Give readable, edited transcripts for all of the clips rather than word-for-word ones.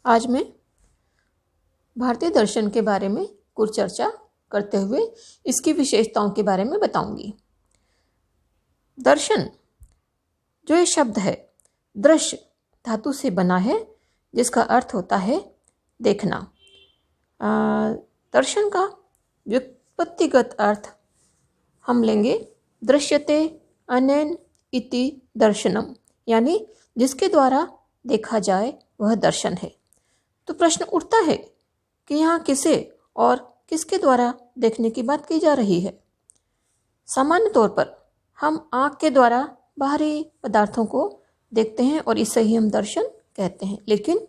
आज मैं भारतीय दर्शन के बारे में कुछ चर्चा करते हुए इसकी विशेषताओं के बारे में बताऊंगी। दर्शन जो ये शब्द है दृश्य धातु से बना है, जिसका अर्थ होता है देखना। दर्शन का व्युत्पत्तिगत अर्थ हम लेंगे दृश्यते अनेन इति दर्शनम, यानी जिसके द्वारा देखा जाए वह दर्शन है। तो प्रश्न उठता है कि यहाँ किसे और किसके द्वारा देखने की बात की जा रही है। सामान्य तौर पर हम आँख के द्वारा बाहरी पदार्थों को देखते हैं और इसे ही हम दर्शन कहते हैं, लेकिन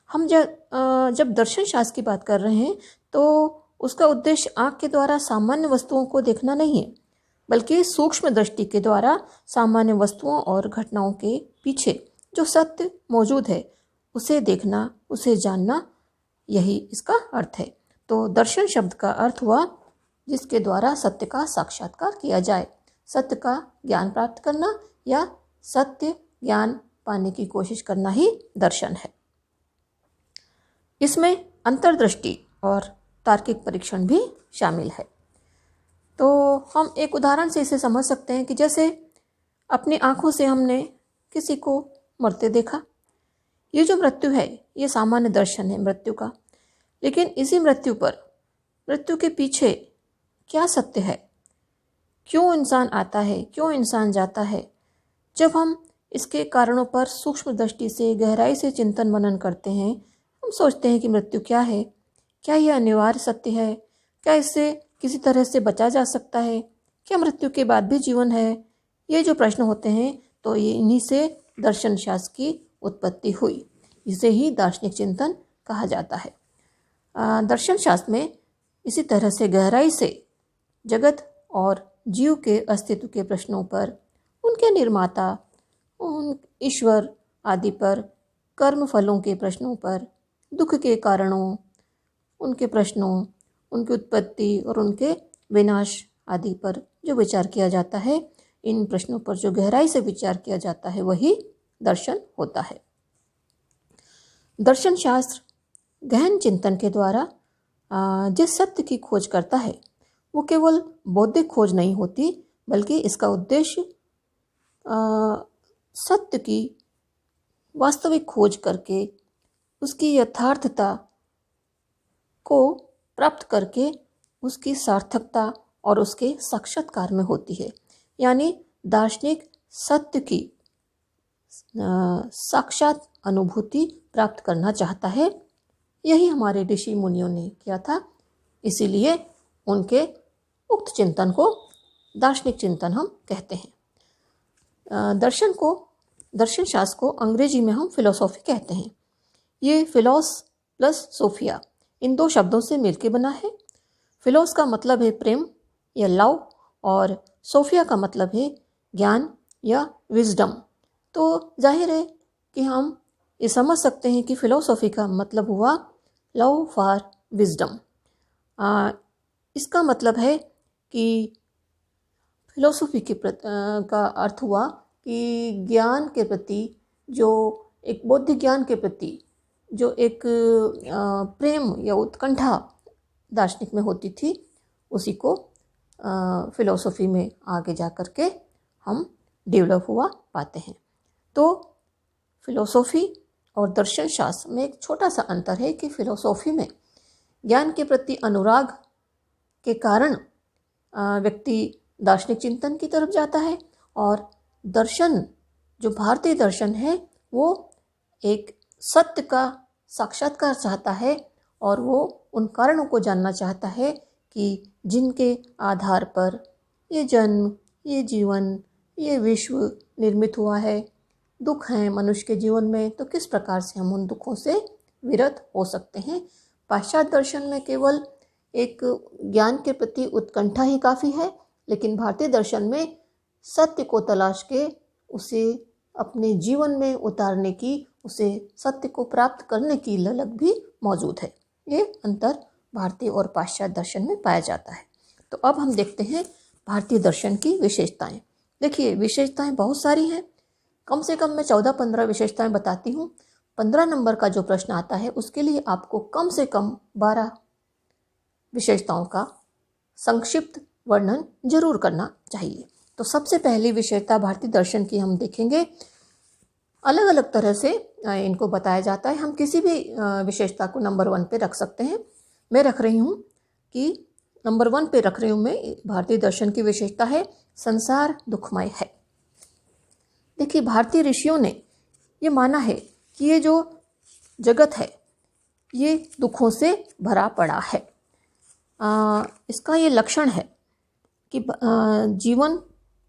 हम जब दर्शन शास्त्र की बात कर रहे हैं तो उसका उद्देश्य आँख के द्वारा सामान्य वस्तुओं को देखना नहीं है, बल्कि सूक्ष्म दृष्टि के द्वारा सामान्य वस्तुओं और घटनाओं के पीछे जो सत्य मौजूद है उसे देखना, उसे जानना, यही इसका अर्थ है। तो दर्शन शब्द का अर्थ हुआ जिसके द्वारा सत्य का साक्षात्कार किया जाए, सत्य का ज्ञान प्राप्त करना या सत्य ज्ञान पाने की कोशिश करना ही दर्शन है। इसमें अंतर्दृष्टि और तार्किक परीक्षण भी शामिल है। तो हम एक उदाहरण से इसे समझ सकते हैं कि जैसे अपनी आंखों से हमने किसी को मरते देखा। ये जो मृत्यु है ये सामान्य दर्शन है मृत्यु का, लेकिन इसी मृत्यु के पीछे क्या सत्य है, क्यों इंसान आता है, क्यों इंसान जाता है। जब हम इसके कारणों पर सूक्ष्म दृष्टि से गहराई से चिंतन मनन करते हैं, हम सोचते हैं कि मृत्यु क्या है, क्या यह अनिवार्य सत्य है, क्या इससे किसी तरह से बचा जा सकता है, क्या मृत्यु के बाद भी जीवन है। ये जो प्रश्न होते हैं तो ये इन्हीं से दर्शन शास्त्र की उत्पत्ति हुई। इसे ही दार्शनिक चिंतन कहा जाता है। दर्शन शास्त्र में इसी तरह से गहराई से जगत और जीव के अस्तित्व के प्रश्नों पर, उनके निर्माता, उन ईश्वर आदि पर, कर्म फलों के प्रश्नों पर, दुख के कारणों, उनके प्रश्नों, उनकी उत्पत्ति और उनके विनाश आदि पर जो विचार किया जाता है, इन प्रश्नों पर जो गहराई से विचार किया जाता है वही दर्शन होता है। दर्शन शास्त्र गहन चिंतन के द्वारा जिस सत्य की खोज करता है वो केवल बौद्धिक खोज नहीं होती, बल्कि इसका उद्देश्य सत्य की वास्तविक खोज करके उसकी यथार्थता को प्राप्त करके उसकी सार्थकता और उसके साक्षात्कार में होती है। यानी दार्शनिक सत्य की साक्षात अनुभूति प्राप्त करना चाहता है। यही हमारे ऋषि मुनियों ने किया था, इसीलिए उनके उक्त चिंतन को दार्शनिक चिंतन हम कहते हैं। दर्शन शास्त्र को अंग्रेजी में हम फिलोसॉफी कहते हैं। ये फिलोस प्लस सोफिया इन दो शब्दों से मिलकर बना है। फिलोस का मतलब है प्रेम या लव और सोफिया का मतलब है ज्ञान या विजडम। तो जाहिर है कि हम ये समझ सकते हैं कि फिलोसॉफी का मतलब हुआ लव फॉर विजडम। इसका मतलब है कि फिलोसॉफी का अर्थ हुआ कि ज्ञान के प्रति, जो एक बौद्धिक ज्ञान के प्रति जो एक प्रेम या उत्कंठा दार्शनिक में होती थी, उसी को फिलोसॉफी में आगे जा कर के हम डेवलप हुआ पाते हैं। तो फिलोसॉफी और दर्शन शास्त्र में एक छोटा सा अंतर है कि फिलोसॉफी में ज्ञान के प्रति अनुराग के कारण व्यक्ति दार्शनिक चिंतन की तरफ जाता है, और दर्शन जो भारतीय दर्शन है वो एक सत्य का साक्षात्कार चाहता है और वो उन कारणों को जानना चाहता है कि जिनके आधार पर ये जन्म, ये जीवन, ये विश्व निर्मित हुआ है। दुख हैं मनुष्य के जीवन में, तो किस प्रकार से हम उन दुखों से विरत हो सकते हैं। पाश्चात्य दर्शन में केवल एक ज्ञान के प्रति उत्कंठा ही काफ़ी है, लेकिन भारतीय दर्शन में सत्य को तलाश के उसे अपने जीवन में उतारने की, उसे सत्य को प्राप्त करने की ललक भी मौजूद है। ये अंतर भारतीय और पाश्चात्य दर्शन में पाया जाता है। तो अब हम देखते हैं भारतीय दर्शन की विशेषताएं। देखिए, विशेषताएं बहुत सारी हैं, कम से कम मैं 14-15 विशेषताएं बताती हूँ। 15 नंबर का जो प्रश्न आता है उसके लिए आपको कम से कम 12 विशेषताओं का संक्षिप्त वर्णन जरूर करना चाहिए। तो सबसे पहली विशेषता भारतीय दर्शन की हम देखेंगे। अलग अलग तरह से इनको बताया जाता है। हम किसी भी विशेषता को नंबर 1 पे रख सकते हैं। मैं रख रही हूँ कि नंबर 1 पे रख रही हूँ मैं भारतीय दर्शन की विशेषता है संसार दुखमय है। देखिए, भारतीय ऋषियों ने ये माना है कि ये जो जगत है ये दुखों से भरा पड़ा है। इसका ये लक्षण है कि जीवन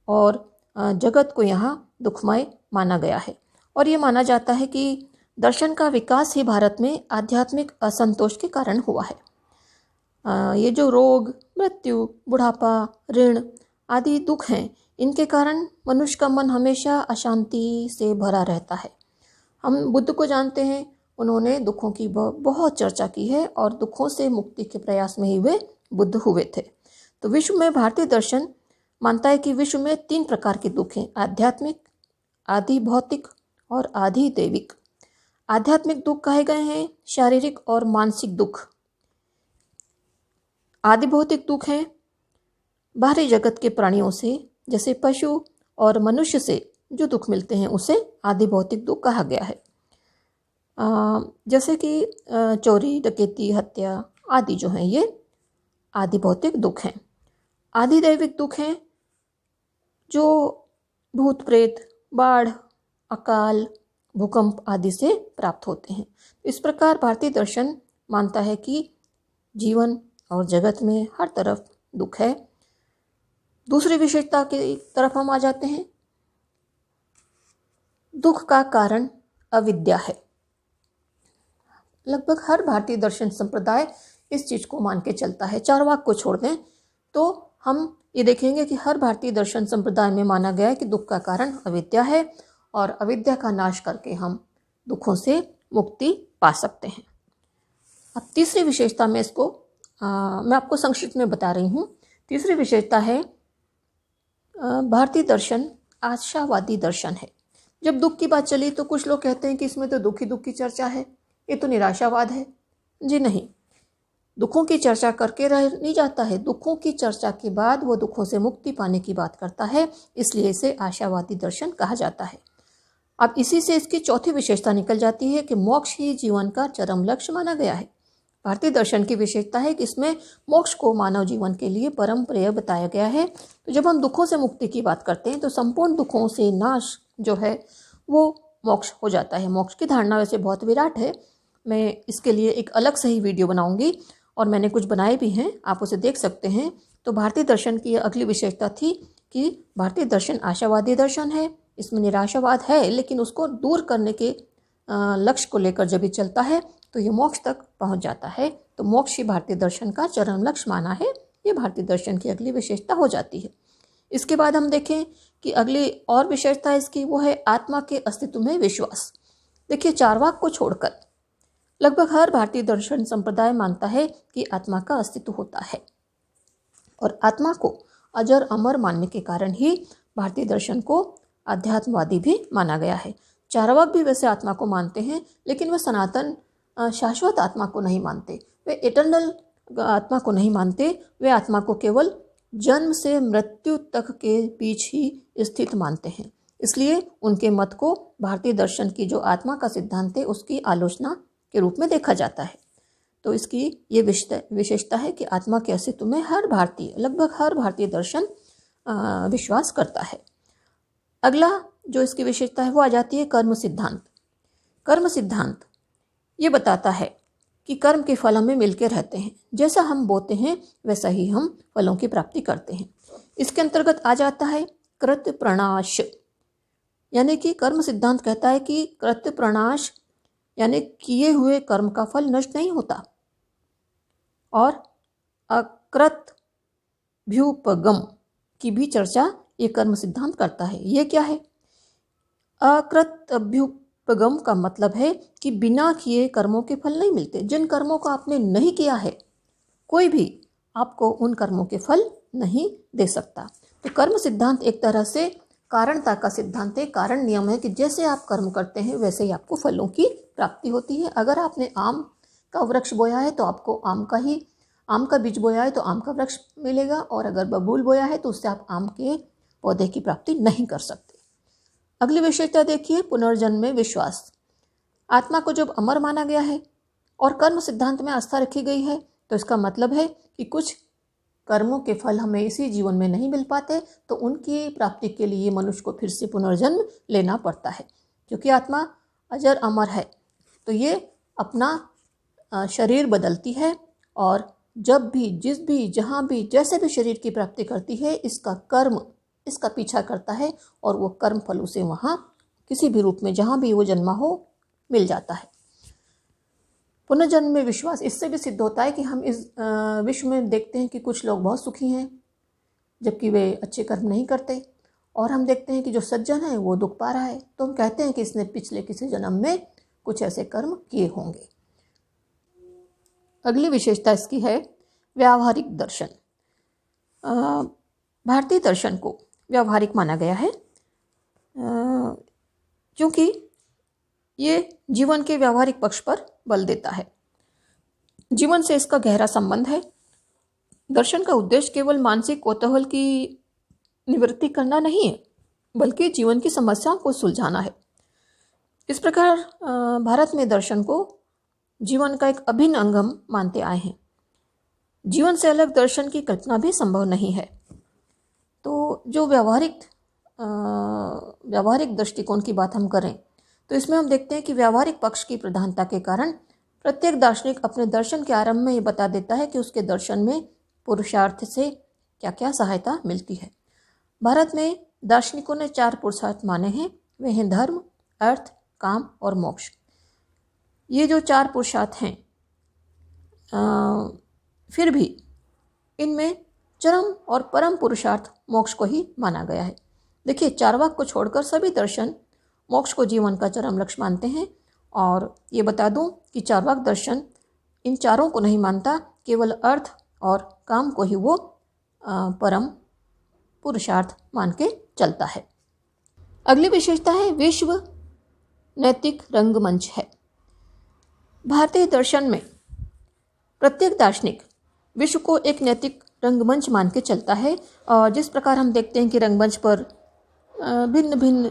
और जगत को यहाँ दुखमय माना गया है और ये माना जाता है कि दर्शन का विकास ही भारत में आध्यात्मिक असंतोष के कारण हुआ है। ये जो रोग, मृत्यु, बुढ़ापा, ऋण आदि दुख हैं, इनके कारण मनुष्य का मन हमेशा अशांति से भरा रहता है। हम बुद्ध को जानते हैं, उन्होंने दुखों की बहुत चर्चा की है और दुखों से मुक्ति के प्रयास में ही वे बुद्ध हुए थे। तो विश्व में भारतीय दर्शन मानता है कि विश्व में 3 प्रकार के दुख हैं, आध्यात्मिक, आधि भौतिक और आधि दैविक। आध्यात्मिक दुख कहे गए हैं शारीरिक और मानसिक दुख। आधि भौतिक दुख हैं बाहरी जगत के प्राणियों से, जैसे पशु और मनुष्य से जो दुख मिलते हैं उसे आधि भौतिक दुख कहा गया है। जैसे कि चोरी, डकैती, हत्या आदि जो हैं ये आधि भौतिक दुख हैं। आधि दैविक दुख हैं जो भूत प्रेत, बाढ़, अकाल, भूकंप आदि से प्राप्त होते हैं। इस प्रकार भारतीय दर्शन मानता है कि जीवन और जगत में हर तरफ दुख है। दूसरी विशेषता की तरफ हम आ जाते हैं। दुख का कारण अविद्या है। लगभग हर भारतीय दर्शन संप्रदाय इस चीज को मान के चलता है। चार्वाक को छोड़ दें तो हम ये देखेंगे कि हर भारतीय दर्शन संप्रदाय में माना गया है कि दुख का कारण अविद्या है और अविद्या का नाश करके हम दुखों से मुक्ति पा सकते हैं। अब तीसरी विशेषता में इसको मैं आपको संक्षिप्त में बता रही हूँ। तीसरी विशेषता है भारतीय दर्शन आशावादी दर्शन है। जब दुख की बात चली तो कुछ लोग कहते हैं कि इसमें तो दुख ही की चर्चा है, ये तो निराशावाद है। जी नहीं, दुखों की चर्चा करके रह नहीं जाता है। दुखों की चर्चा के बाद वो दुखों से मुक्ति पाने की बात करता है, इसलिए इसे आशावादी दर्शन कहा जाता है। अब इसी से इसकी चौथी विशेषता निकल जाती है कि मोक्ष ही जीवन का चरम लक्ष्य माना गया है। भारतीय दर्शन की विशेषता है कि इसमें मोक्ष को मानव जीवन के लिए परम प्रिय बताया गया है। तो जब हम दुखों से मुक्ति की बात करते हैं तो संपूर्ण दुखों से नाश जो है वो मोक्ष हो जाता है। मोक्ष की धारणा वैसे बहुत विराट है, मैं इसके लिए एक अलग से ही वीडियो बनाऊंगी और मैंने कुछ बनाए भी हैं, आप उसे देख सकते हैं। तो भारतीय दर्शन की अगली विशेषता थी कि भारतीय दर्शन आशावादी दर्शन है। इसमें निराशावाद है, लेकिन उसको दूर करने के लक्ष्य को लेकर जब भी चलता है तो ये मोक्ष तक पहुंच जाता है। तो मोक्ष ही भारतीय दर्शन का चरम लक्ष्य माना है। ये भारतीय दर्शन की अगली विशेषता हो जाती है। इसके बाद हम देखें कि अगली और विशेषता इसकी वो है आत्मा के अस्तित्व में विश्वास। देखिए, चार्वाक को छोड़कर लगभग हर भारतीय दर्शन संप्रदाय मानता है कि आत्मा का अस्तित्व होता है और आत्मा को अजर अमर मानने के कारण ही भारतीय दर्शन को अध्यात्मवादी भी माना गया है। चार्वाक भी वैसे आत्मा को मानते हैं, लेकिन वे सनातन शाश्वत आत्मा को नहीं मानते, वे इटर्नल आत्मा को नहीं मानते। वे आत्मा को केवल जन्म से मृत्यु तक के बीच ही स्थित मानते हैं। इसलिए उनके मत को भारतीय दर्शन की जो आत्मा का सिद्धांत है उसकी आलोचना के रूप में देखा जाता है। तो इसकी ये विशेषता है कि आत्मा के अस्तित्व में लगभग हर भारतीय दर्शन विश्वास करता है। अगला जो इसकी विशेषता है वो आ जाती है कर्म सिद्धांत। कर्म सिद्धांत ये बताता है कि कर्म के फल हमें मिलके रहते हैं, जैसा हम बोते हैं वैसा ही हम फलों की प्राप्ति करते हैं। इसके अंतर्गत आ जाता है कृत्य प्रणाश, यानी कि कर्म सिद्धांत कहता है कि कृत्य प्रणाश यानी किए हुए कर्म का फल नष्ट नहीं होता, और अकृत भ्युपगम की भी चर्चा ये कर्म सिद्धांत करता है। ये क्या है? अकृत भ्युपगम का मतलब है कि बिना किए कर्मों के फल नहीं मिलते। जिन कर्मों को आपने नहीं किया है, कोई भी आपको उन कर्मों के फल नहीं दे सकता। तो कर्म सिद्धांत एक तरह से कारणता का सिद्धांत है, कारण नियम है कि जैसे आप कर्म करते हैं वैसे ही आपको फलों की प्राप्ति होती है। अगर आपने आम का वृक्ष बोया है तो आपको आम का बीज बोया है तो आम का वृक्ष मिलेगा, और अगर बबूल बोया है तो उससे आप आम के पौधे की प्राप्ति नहीं कर सकते। अगली विशेषता देखिए, पुनर्जन्म में विश्वास। आत्मा को जब अमर माना गया है और कर्म सिद्धांत में आस्था रखी गई है तो इसका मतलब है कि कुछ कर्मों के फल हमें इसी जीवन में नहीं मिल पाते, तो उनकी प्राप्ति के लिए मनुष्य को फिर से पुनर्जन्म लेना पड़ता है। क्योंकि आत्मा अजर अमर है तो ये अपना शरीर बदलती है, और जब भी, जिस भी, जहाँ भी, जैसे भी शरीर की प्राप्ति करती है, इसका कर्म इसका पीछा करता है और वो कर्म फल उसे वहाँ किसी भी रूप में जहाँ भी वो जन्मा हो मिल जाता है। पुनर्जन्म में विश्वास इससे भी सिद्ध होता है कि हम इस विश्व में देखते हैं कि कुछ लोग बहुत सुखी हैं जबकि वे अच्छे कर्म नहीं करते, और हम देखते हैं कि जो सज्जन है वो दुख पा रहा है, तो हम कहते हैं कि इसने पिछले किसी जन्म में कुछ ऐसे कर्म किए होंगे। अगली विशेषता इसकी है व्यावहारिक दर्शन। भारतीय दर्शन को व्यावहारिक माना गया है क्योंकि ये जीवन के व्यावहारिक पक्ष पर बल देता है। जीवन से इसका गहरा संबंध है। दर्शन का उद्देश्य केवल मानसिक कौतूहल की निवृत्ति करना नहीं है, बल्कि जीवन की समस्याओं को सुलझाना है। इस प्रकार भारत में दर्शन को जीवन का एक अभिन्न अंग हम मानते आए हैं। जीवन से अलग दर्शन की कल्पना भी संभव नहीं है। तो जो व्यावहारिक दृष्टिकोण की बात हम करें तो इसमें हम देखते हैं कि व्यावहारिक पक्ष की प्रधानता के कारण प्रत्येक दार्शनिक अपने दर्शन के आरंभ में ये बता देता है कि उसके दर्शन में पुरुषार्थ से क्या क्या सहायता मिलती है। भारत में दार्शनिकों ने 4 पुरुषार्थ माने हैं, वे हैं धर्म, अर्थ, काम और मोक्ष। ये जो 4 पुरुषार्थ हैं फिर भी इनमें चरम और परम पुरुषार्थ मोक्ष को ही माना गया है। देखिए, चार्वाक को छोड़कर सभी दर्शन मोक्ष को जीवन का चरम लक्ष्य मानते हैं, और ये बता दूं कि चार्वाक दर्शन इन चारों को नहीं मानता, केवल अर्थ और काम को ही वो परम पुरुषार्थ मान के चलता है। अगली विशेषता है विश्व नैतिक रंगमंच है। भारतीय दर्शन में प्रत्येक दार्शनिक विश्व को एक नैतिक रंगमंच मान के चलता है, और जिस प्रकार हम देखते हैं कि रंगमंच पर भिन्न भिन्न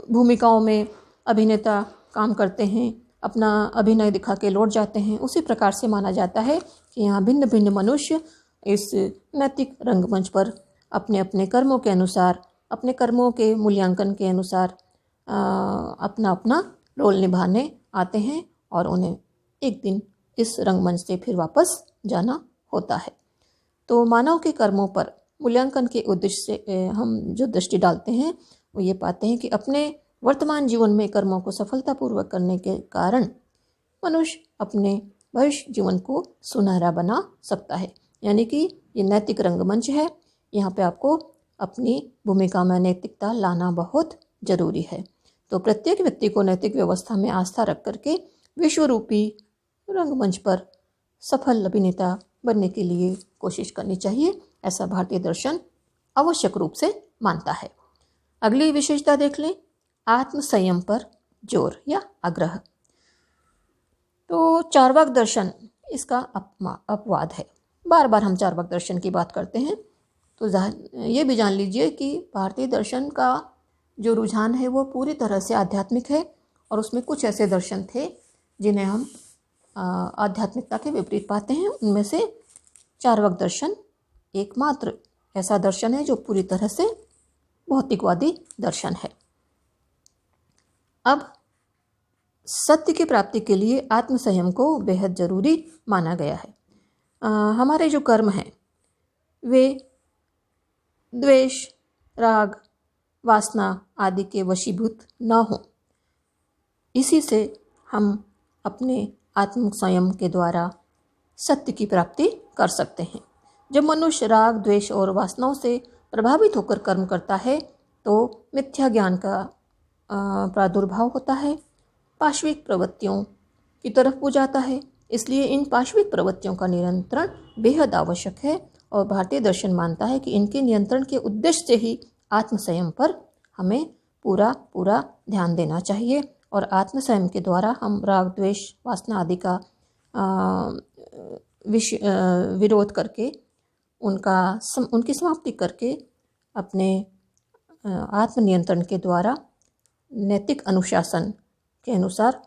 भूमिकाओं में अभिनेता काम करते हैं, अपना अभिनय दिखा के लौट जाते हैं, उसी प्रकार से माना जाता है कि यहाँ भिन्न भिन्न मनुष्य इस नैतिक रंगमंच पर अपने अपने कर्मों के अनुसार, अपने कर्मों के मूल्यांकन के अनुसार अपना अपना रोल निभाने आते हैं, और उन्हें एक दिन इस रंगमंच से फिर वापस जाना होता है। तो मानव के कर्मों पर मूल्यांकन के उद्देश्य से हम जो दृष्टि डालते हैं वो ये पाते हैं कि अपने वर्तमान जीवन में कर्मों को सफलतापूर्वक करने के कारण मनुष्य अपने भविष्य जीवन को सुनहरा बना सकता है। यानी कि ये नैतिक रंगमंच है, यहाँ पे आपको अपनी भूमिका में नैतिकता लाना बहुत जरूरी है। तो प्रत्येक व्यक्ति को नैतिक व्यवस्था में आस्था रख करके विश्व रूपी रंगमंच पर सफल अभिनेता बनने के लिए कोशिश करनी चाहिए, ऐसा भारतीय दर्शन आवश्यक रूप से मानता है। अगली विशेषता देख लें, आत्म संयम पर जोर या आग्रह। तो चार्वाक दर्शन इसका अपवाद है। बार बार हम चार्वाक दर्शन की बात करते हैं, तो ये भी जान लीजिए कि भारतीय दर्शन का जो रुझान है वो पूरी तरह से आध्यात्मिक है, और उसमें कुछ ऐसे दर्शन थे जिन्हें हम आध्यात्मिकता के विपरीत पाते हैं। उनमें से चार्वाक दर्शन एकमात्र ऐसा दर्शन है जो पूरी तरह से भौतिकवादी दर्शन है। अब सत्य की प्राप्ति के लिए आत्म संयम को बेहद जरूरी माना गया है। हमारे जो कर्म हैं वे द्वेष, राग, वासना आदि के वशीभूत न हो, इसी से हम अपने आत्म संयम के द्वारा सत्य की प्राप्ति कर सकते हैं। जब मनुष्य राग, द्वेष और वासनाओं से प्रभावित होकर कर्म करता है तो मिथ्या ज्ञान का प्रादुर्भाव होता है, पाश्विक प्रवृत्तियों की तरफ वो जाता है। इसलिए इन पाश्विक प्रवृत्तियों का नियंत्रण बेहद आवश्यक है, और भारतीय दर्शन मानता है कि इनके नियंत्रण के उद्देश्य से ही आत्मसंयम पर हमें पूरा पूरा ध्यान देना चाहिए और आत्मसंयम के द्वारा हम राग द्वेष वासना आदि का विरोध करके उनकी समाप्ति करके अपने आत्मनियंत्रण के द्वारा नैतिक अनुशासन के अनुसार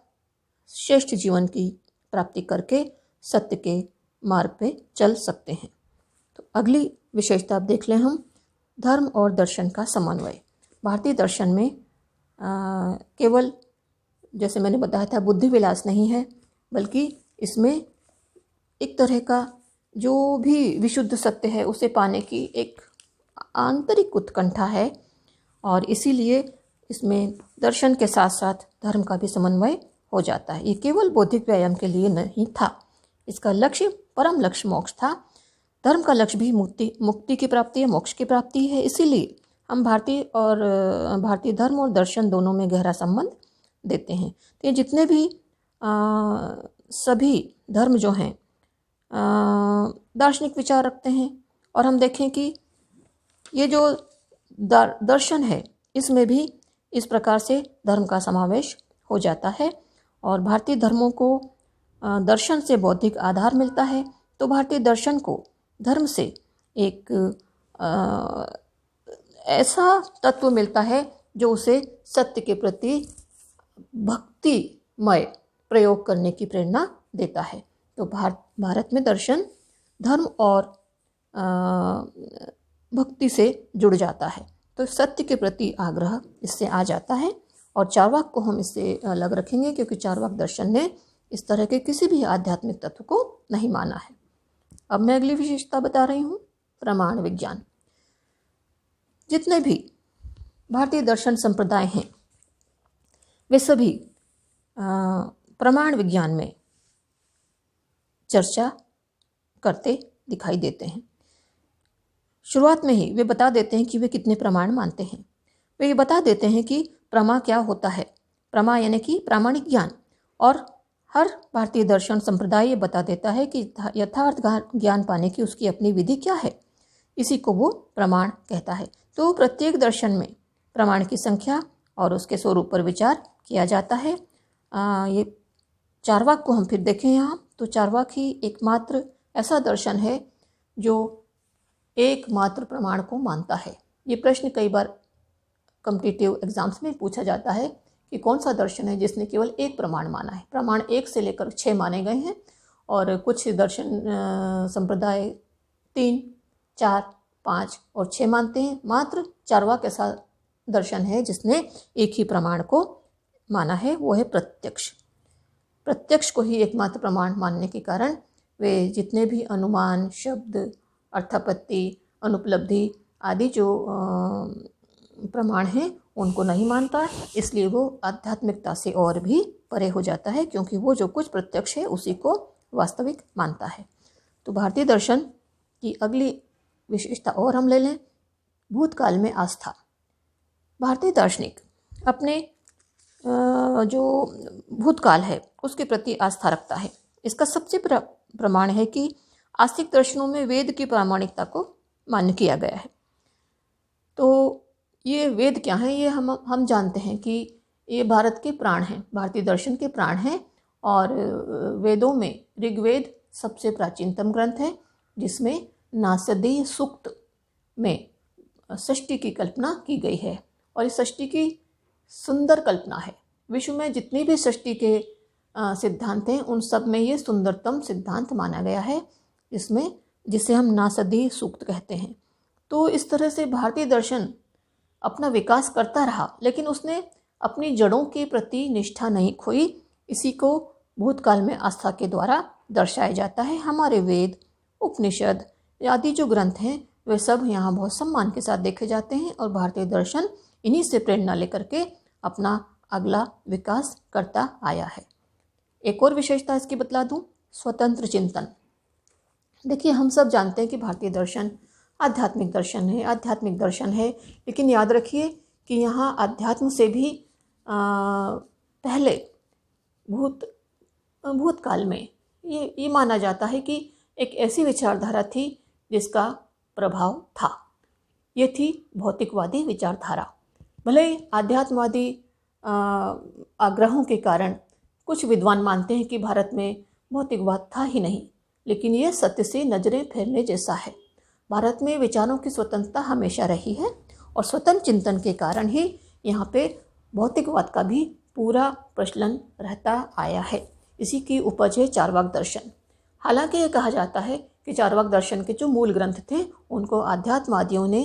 श्रेष्ठ जीवन की प्राप्ति करके सत्य के मार्ग पे चल सकते हैं। तो अगली विशेषता अब देख लें हम, धर्म और दर्शन का समन्वय। भारतीय दर्शन में केवल जैसे मैंने बताया था बुद्धि विलास नहीं है, बल्कि इसमें एक तरह का जो भी विशुद्ध सत्य है उसे पाने की एक आंतरिक उत्कंठा है और इसीलिए इसमें दर्शन के साथ साथ धर्म का भी समन्वय हो जाता है। ये केवल बौद्धिक व्यायाम के लिए नहीं था, इसका लक्ष्य परम लक्ष्य मोक्ष था। धर्म का लक्ष्य भी मुक्ति की प्राप्ति है, मोक्ष की प्राप्ति है। इसीलिए हम भारतीय धर्म और दर्शन दोनों में गहरा संबंध देते हैं। तो ये जितने भी सभी धर्म जो हैं दार्शनिक विचार रखते हैं और हम देखें कि ये जो दर्शन है इसमें भी इस प्रकार से धर्म का समावेश हो जाता है और भारतीय धर्मों को दर्शन से बौद्धिक आधार मिलता है, तो भारतीय दर्शन को धर्म से एक ऐसा तत्व मिलता है जो उसे सत्य के प्रति भक्तिमय प्रयोग करने की प्रेरणा देता है। तो भारत में दर्शन धर्म और भक्ति से जुड़ जाता है, तो सत्य के प्रति आग्रह इससे आ जाता है। और चार्वाक को हम इससे अलग रखेंगे क्योंकि चार्वाक दर्शन ने इस तरह के किसी भी आध्यात्मिक तत्व को नहीं माना है। अब मैं अगली विशेषता बता रही हूँ, प्रमाण विज्ञान। जितने भी भारतीय दर्शन संप्रदाय हैं वे सभी प्रमाण विज्ञान में चर्चा करते दिखाई देते हैं। शुरुआत में ही वे बता देते हैं कि वे कितने प्रमाण मानते हैं। वे ये बता देते हैं कि प्रमा क्या होता है, प्रमा यानी कि प्रामाणिक ज्ञान, और हर भारतीय दर्शन संप्रदाय ये बता देता है कि यथार्थ ज्ञान पाने की उसकी अपनी विधि क्या है, इसी को वो प्रमाण कहता है। तो प्रत्येक दर्शन में प्रमाण की संख्या और उसके स्वरूप पर विचार किया जाता है। ये चार्वाक को हम फिर देखें यहाँ, तो चार्वाक ही एकमात्र ऐसा दर्शन है जो एकमात्र प्रमाण को मानता है। ये प्रश्न कई बार कॉम्पिटिटिव एग्जाम्स में पूछा जाता है कि कौन सा दर्शन है जिसने केवल एक प्रमाण माना है। प्रमाण 1 से लेकर 6 माने गए हैं और कुछ दर्शन संप्रदाय 3, 4, 5 और 6 मानते हैं। मात्र चार्वाक ऐसा दर्शन है जिसने एक ही प्रमाण को माना है, वो है प्रत्यक्ष। प्रत्यक्ष को ही एकमात्र प्रमाण मानने के कारण वे जितने भी अनुमान, शब्द, अर्थापत्ति, अनुपलब्धि आदि जो प्रमाण हैं उनको नहीं मानता, इसलिए वो आध्यात्मिकता से और भी परे हो जाता है क्योंकि वो जो कुछ प्रत्यक्ष है उसी को वास्तविक मानता है। तो भारतीय दर्शन की अगली विशेषता और हम ले लें, भूतकाल में आस्था। भारतीय दार्शनिक अपने जो भूतकाल है उसके प्रति आस्था रखता है। इसका सबसे प्रमाण है कि आस्तिक दर्शनों में वेद की प्रामाणिकता को मान्य किया गया है। तो ये वेद क्या है, ये हम जानते हैं कि ये भारत के प्राण हैं, भारतीय दर्शन के प्राण हैं। और वेदों में ऋग्वेद सबसे प्राचीनतम ग्रंथ है जिसमें नासदीय सूक्त में सृष्टि की कल्पना की गई है और इस सृष्टि की सुंदर कल्पना है। विश्व में जितनी भी सृष्टि के सिद्धांत हैं उन सब में ये सुंदरतम सिद्धांत माना गया है, जिसे हम नासदीय सूक्त कहते हैं। तो इस तरह से भारतीय दर्शन अपना विकास करता रहा, लेकिन उसने अपनी जड़ों के प्रति निष्ठा नहीं खोई। इसी को भूतकाल में आस्था के द्वारा दर्शाया जाता है। हमारे वेद, उपनिषद आदि जो ग्रंथ हैं वे सब यहाँ बहुत सम्मान के साथ देखे जाते हैं और भारतीय दर्शन इन्हीं से प्रेरणा लेकर के अपना अगला विकास करता आया है। एक और विशेषता इसकी बतला दूं, स्वतंत्र चिंतन। देखिए, हम सब जानते हैं कि भारतीय दर्शन आध्यात्मिक दर्शन है, लेकिन याद रखिए कि यहाँ अध्यात्म से भी पहले भूतकाल में ये माना जाता है कि एक ऐसी विचारधारा थी जिसका प्रभाव था। ये थी भौतिकवादी विचारधारा। भले ही आध्यात्मवादी आग्रहों के कारण कुछ विद्वान मानते हैं कि भारत में भौतिकवाद था ही नहीं, लेकिन ये सत्य से नजरें फेरने जैसा है। भारत में विचारों की स्वतंत्रता हमेशा रही है और स्वतंत्र चिंतन के कारण ही यहाँ पे भौतिकवाद का भी पूरा प्रचलन रहता आया है। इसी की उपज है चार्वाक दर्शन। हालांकि ये कहा जाता है कि चार्वाक दर्शन के जो मूल ग्रंथ थे उनको आध्यात्मवादियों ने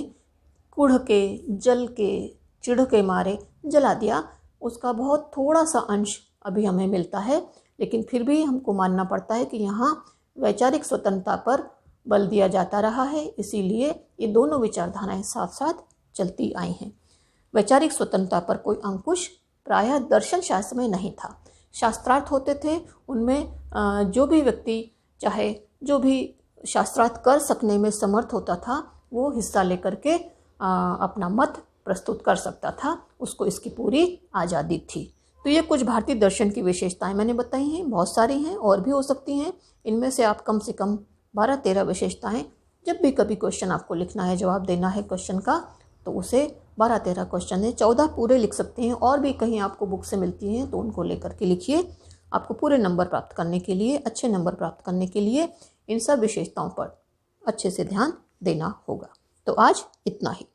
कुढ़ के, जल के, चिढ़ के मारे जला दिया। उसका बहुत थोड़ा सा अंश अभी हमें मिलता है, लेकिन फिर भी हमको मानना पड़ता है कि यहाँ वैचारिक स्वतंत्रता पर बल दिया जाता रहा है। इसीलिए ये दोनों विचारधाराएं साथ साथ चलती आई हैं। वैचारिक स्वतंत्रता पर कोई अंकुश प्रायः दर्शन शास्त्र में नहीं था। शास्त्रार्थ होते थे, उनमें जो भी व्यक्ति चाहे जो भी शास्त्रार्थ कर सकने में समर्थ होता था वो हिस्सा लेकर के अपना मत प्रस्तुत कर सकता था। उसको इसकी पूरी आज़ादी थी। तो ये कुछ भारतीय दर्शन की विशेषताएं मैंने बताई हैं, बहुत सारी हैं और भी हो सकती हैं। इनमें से आप कम से कम 12-13 विशेषताएं, जब भी कभी क्वेश्चन आपको लिखना है, जवाब देना है क्वेश्चन का, तो उसे 12-13 क्वेश्चन है, 14 पूरे लिख सकते हैं। और भी कहीं आपको बुक से मिलती हैं तो उनको लेकर के लिखिए। आपको पूरे नंबर प्राप्त करने के लिए, अच्छे नंबर प्राप्त करने के लिए इन सब विशेषताओं पर अच्छे से ध्यान देना होगा। तो आज इतना ही।